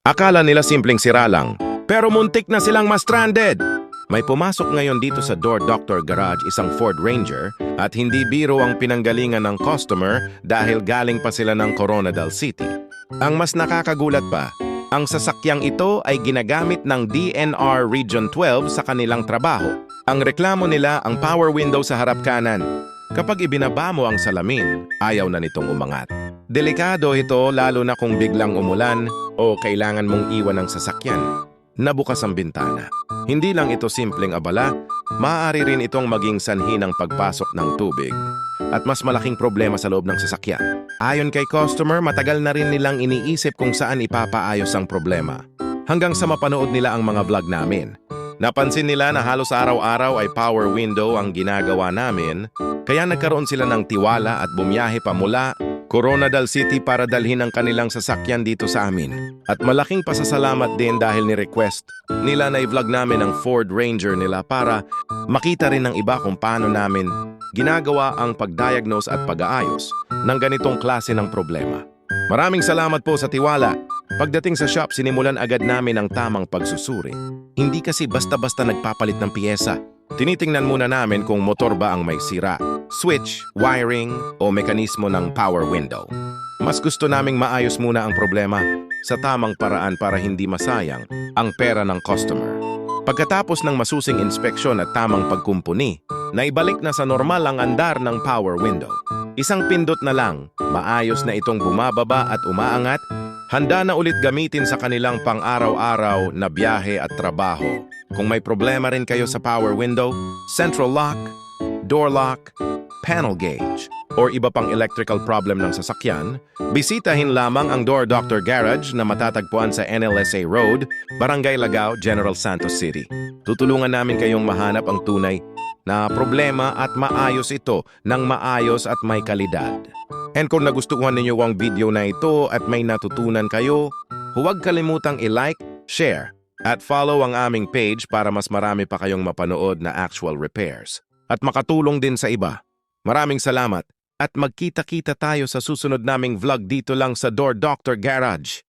Akala nila simpleng sira lang, pero muntik na silang ma-stranded. May pumasok ngayon dito sa Door Doctor Garage isang Ford Ranger at hindi biro ang pinanggalingan ng customer dahil galing pa sila ng Coronadal City. Ang mas nakakagulat pa, ang sasakyang ito ay ginagamit ng DNR Region 12 sa kanilang trabaho. Ang reklamo nila ang power window sa harap kanan. Kapag ibinaba mo ang salamin, ayaw na nitong umangat. Delikado ito lalo na kung biglang umulan o kailangan mong iwan ang sasakyan. Nabukas ang bintana. Hindi lang ito simpleng abala, maaari rin itong maging sanhi ng pagpasok ng tubig at mas malaking problema sa loob ng sasakyan. Ayon kay customer, matagal na rin nilang iniisip kung saan ipapaayos ang problema. Hanggang sa mapanood nila ang mga vlog namin. Napansin nila na halos araw-araw ay power window ang ginagawa namin, kaya nagkaroon sila ng tiwala at bumiyahe pa mula Coronadal City para dalhin ang kanilang sasakyan dito sa amin. At malaking pasasalamat din dahil ni-request nila na i-vlog namin ang Ford Ranger nila para makita rin ng iba kung paano namin ginagawa ang pag-diagnose at pag-aayos ng ganitong klase ng problema. Maraming salamat po sa tiwala. Pagdating sa shop, sinimulan agad namin ang tamang pagsusuri. Hindi kasi basta-basta nagpapalit ng piyesa. Tinitingnan muna namin kung motor ba ang may sira, switch, wiring, o mekanismo ng power window. Mas gusto naming maayos muna ang problema sa tamang paraan para hindi masayang ang pera ng customer. Pagkatapos ng masusing inspeksyon at tamang pagkumpuni, naibalik na sa normal ang andar ng power window. Isang pindot na lang, maayos na itong bumababa at umaangat, handa na ulit gamitin sa kanilang pang-araw-araw na biyahe at trabaho. Kung may problema rin kayo sa power window, central lock, door lock, panel gauge, or iba pang electrical problem ng sasakyan, bisitahin lamang ang Door Doctor Garage na matatagpuan sa NLSA Road, Barangay Lagao, General Santos City. Tutulungan namin kayong mahanap ang tunay na problema at maayos ito ng maayos at may kalidad. And kung nagustuhan ninyo ang video na ito at may natutunan kayo, huwag kalimutang i-like, share, at follow ang aming page para mas marami pa kayong mapanood na actual repairs. At makatulong din sa iba. Maraming salamat at magkita-kita tayo sa susunod naming vlog dito lang sa Door Doctor Garage.